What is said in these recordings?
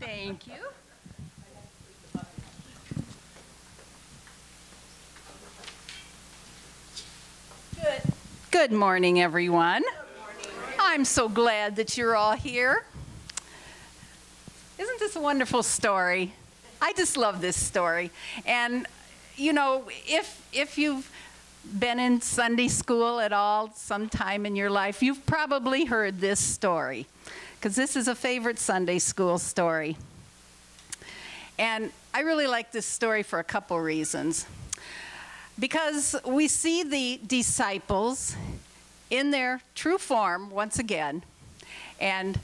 Thank you. Good morning, everyone. I'm so glad that you're all here. Isn't this a wonderful story? I just love this story. And, you know, if you've been in Sunday school at all sometime in your life, you've probably heard this story, because this is a favorite Sunday school story. And I really like this story for a couple reasons. Because we see the disciples in their true form once again, and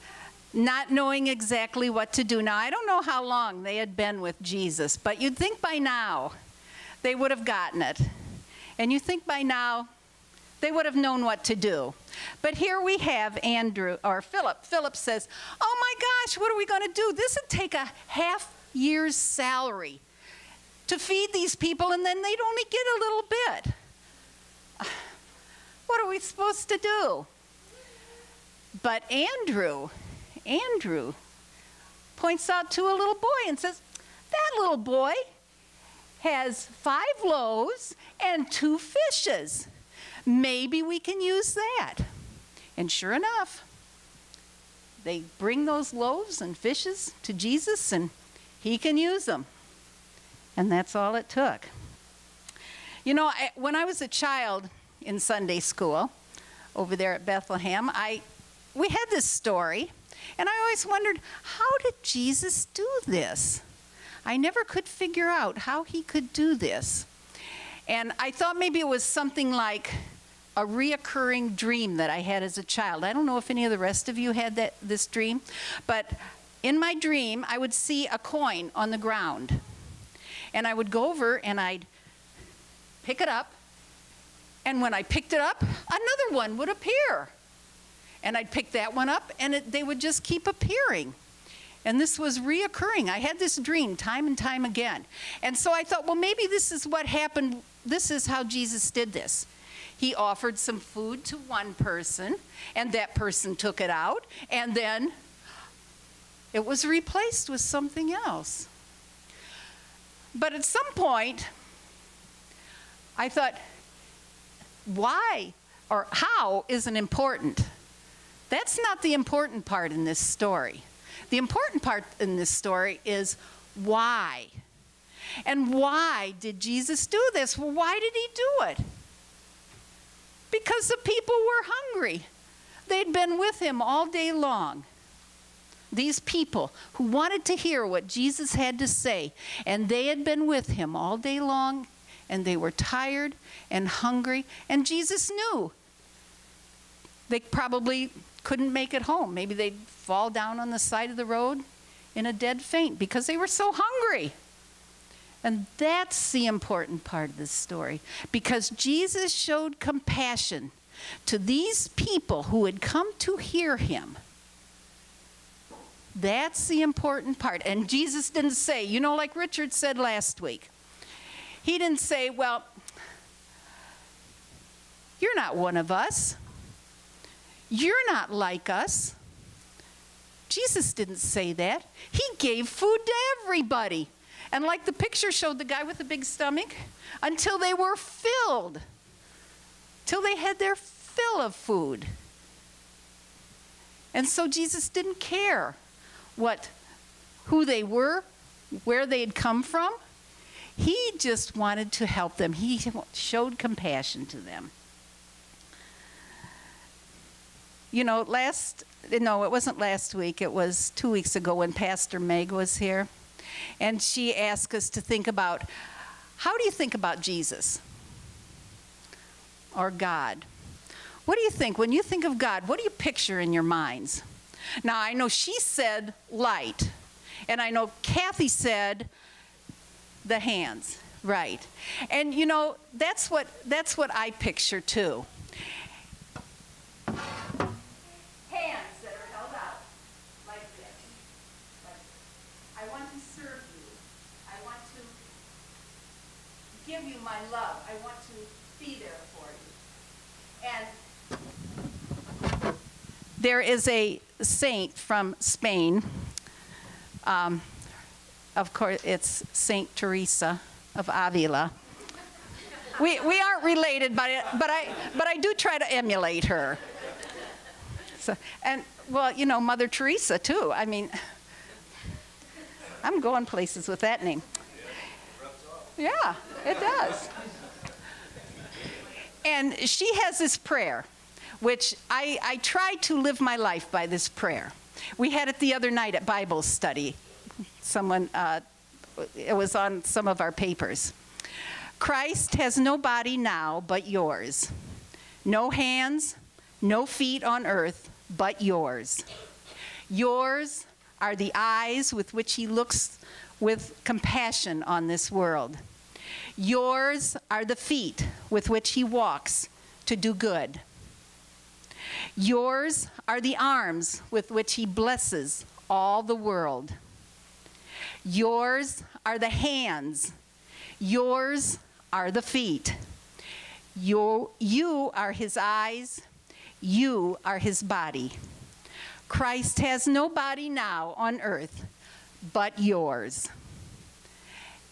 not knowing exactly what to do. Now, I don't know how long they had been with Jesus, but you'd think by now they would have gotten it. And you think by now they would have known what to do. But here we have Andrew, or Philip. Philip says, oh my gosh, what are we going to do? This would take a half year's salary to feed these people, and then they'd only get a little bit. What are we supposed to do? But Andrew points out to a little boy and says, that little boy has 5 loaves and 2 fishes. Maybe we can use that. And sure enough, they bring those loaves and fishes to Jesus, and he can use them. And that's all it took. You know, when I was a child in Sunday school over there at Bethlehem, we had this story, and I always wondered, how did Jesus do this? I never could figure out how he could do this. And I thought maybe it was something like a reoccurring dream that I had as a child. I don't know if any of the rest of you had this dream, but in my dream, I would see a coin on the ground. And I would go over and I'd pick it up, and when I picked it up, another one would appear. And I'd pick that one up, and they would just keep appearing. And this was reoccurring. I had this dream time and time again. And so I thought, well, maybe this is what happened. This is how Jesus did this. He offered some food to one person, and that person took it out, and then it was replaced with something else. But at some point, I thought, why or how isn't important. That's not the important part in this story. The important part in this story is why. And why did Jesus do this? Well, why did he do it? Because the people were hungry. They'd been with him all day long. These people who wanted to hear what Jesus had to say, and they had been with him all day long, and they were tired and hungry, and Jesus knew they probably couldn't make it home. Maybe they'd fall down on the side of the road in a dead faint because they were so hungry. And that's the important part of this story, because Jesus showed compassion to these people who had come to hear him. That's the important part. And Jesus didn't say, you know, like Richard said last week, he didn't say, well, you're not one of us. You're not like us. Jesus didn't say that. He gave food to everybody. And like the picture showed, the guy with the big stomach, until they were filled, till they had their fill of food. And so Jesus didn't care who they were, where they had come from. He just wanted to help them. He showed compassion to them. You know, it wasn't last week, it was 2 weeks ago when Pastor Meg was here. And she asked us to think about, how do you think about Jesus or God? What do you think? When you think of God, what do you picture in your minds? Now, I know she said light, and I know Kathy said the hands, right. And you know, that's what I picture too. Hands that are held out like this. I want to serve you. I want to give you my love. I want to be there for you. And there is a saint from Spain Of course, it's Saint Teresa of Avila. We aren't related, but I do try to emulate her. So, and well, you know, Mother Teresa too. I mean, I'm going places with that name. Yeah, it does. And she has this prayer, which I try to live my life by this prayer. We had it the other night at Bible study. Someone, it was on some of our papers. Christ has no body now but yours. No hands, no feet on earth but yours. Yours are the eyes with which he looks with compassion on this world. Yours are the feet with which he walks to do good. Yours are the arms with which he blesses all the world. Yours are the hands. Yours are the feet. You are his eyes. You are his body. Christ has no body now on earth but yours.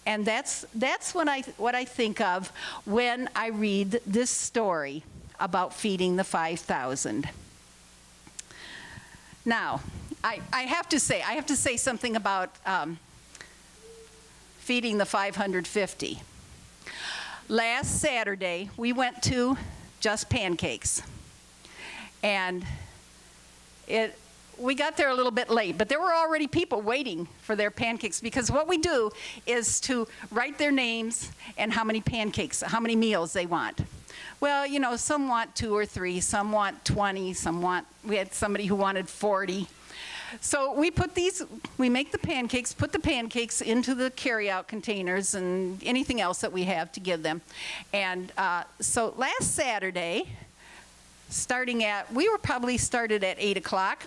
And that's what I think of when I read this story about feeding the 5,000. Now, I have to say something about feeding the 550. Last Saturday, we went to Just Pancakes. And we got there a little bit late, but there were already people waiting for their pancakes, because what we do is to write their names and how many pancakes, how many meals they want. Well, you know, some want 2 or 3, some want 20, we had somebody who wanted 40. So we make the pancakes, put the pancakes into the carry-out containers and anything else that we have to give them. And so last Saturday, we were probably started at 8 o'clock.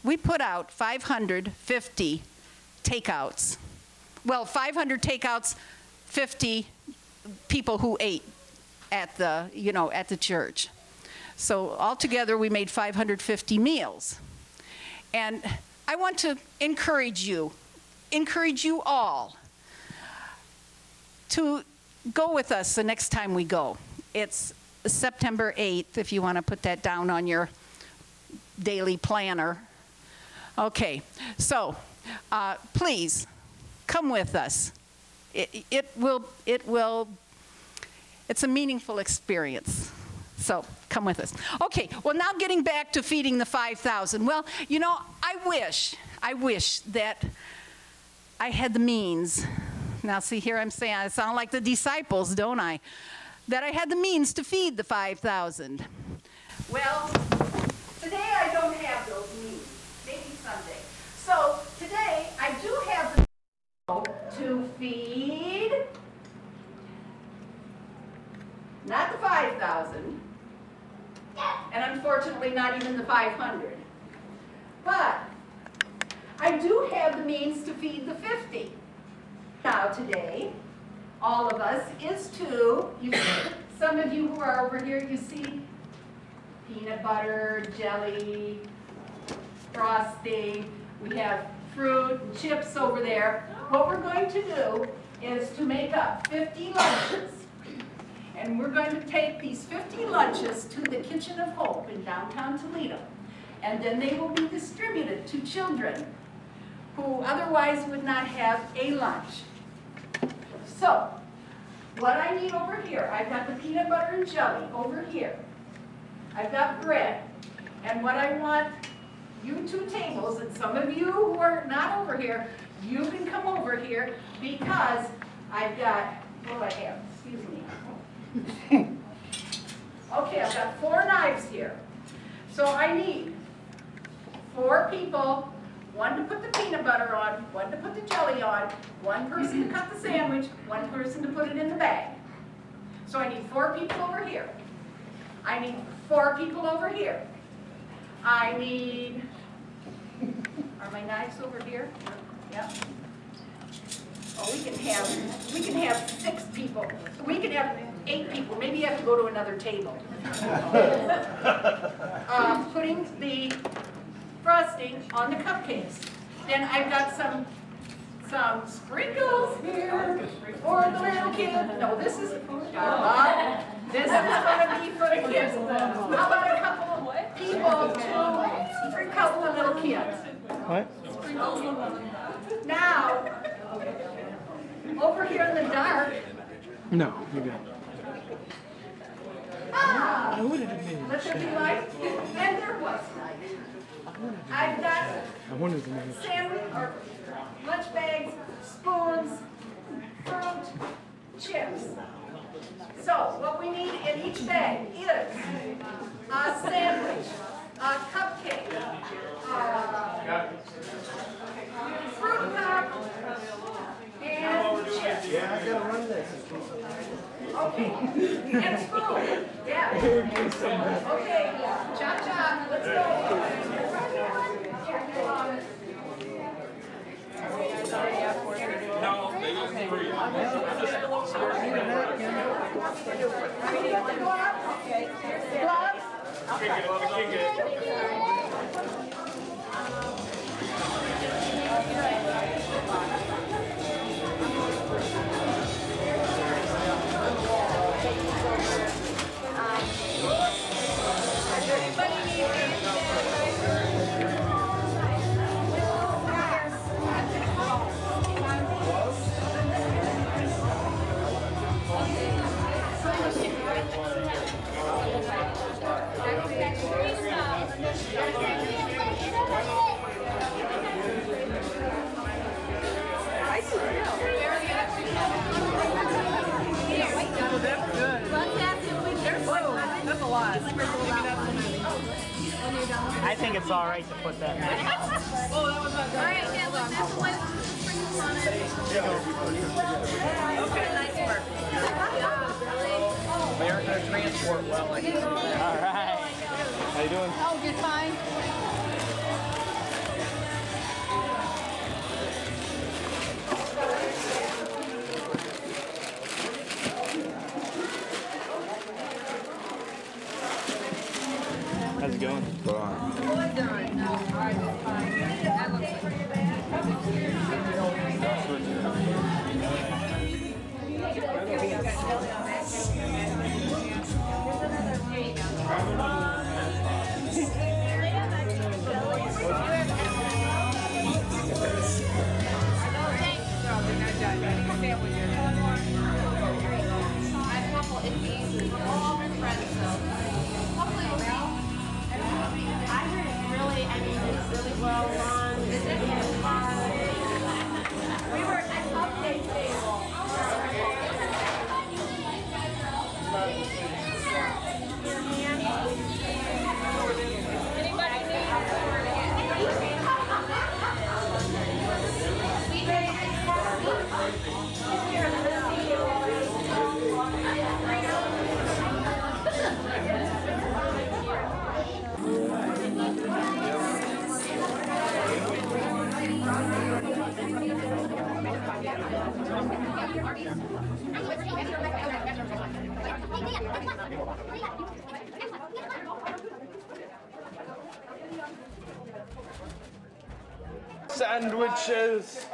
We put out 550 takeouts. Well, 500 takeouts, 50 people who ate at the church. So altogether, we made 550 meals. And I want to encourage you all to go with us the next time we go. It's September 8th, if you want to put that down on your daily planner. Okay, so please come with us. It's a meaningful experience. So come with us. Okay, well, now getting back to feeding the 5,000. Well, you know, I wish that I had the means. Now, see, here I'm saying I sound like the disciples, don't I? That I had the means to feed the 5,000. Well, today I don't have those means. Maybe someday. So today I do have the means to feed, not the 5,000, and unfortunately not even the 500. But I do have the means to feed the 50. Now today, all of us, is to, some of you who are over here, you see peanut butter, jelly, frosting, we have fruit, and chips over there. What we're going to do is to make up 50 lunches. And we're going to take these 50 lunches to the Kitchen of Hope in downtown Toledo. And then they will be distributed to children who otherwise would not have a lunch. So, what I need over here, I've got the peanut butter and jelly over here. I've got bread. And what I want, you 2 tables, and some of you who are not over here, you can come over here, because I've got, what do I have? Excuse me. Okay, I've got 4 knives here. So I need 4 people, 1 to put the peanut butter on, 1 to put the jelly on, 1 person to cut the sandwich, 1 person to put it in the bag. So I need 4 people over here. I need 4 people over here. I need, are my knives over here? Yep. Oh, we can have 6 people. We can have 8 people. Maybe you have to go to another table. Putting the frosting on the cupcakes. Then I've got some sprinkles here for the little kids. No, this is going to be for the kids. How about a couple of people to sprinkle the little kids? What? Now, over here in the dark. No, you're good. Ah, I wanted to make let there be light, and there was light. I've got sandwich or lunch bags, spoons, fruit, chips. So what we need in each bag is a sandwich, a cupcake, fruit cup, and chips. Yeah, I gotta run this. Okay, and a spoon. Yeah. Okay, chop chop, let's go. No, they use three. Gloves? Kick it, let me kick it. I think it's all right to put that in. They aren't going to transport well like this. All right. How you doing? Oh, you're fine. How's it going? Sandwiches.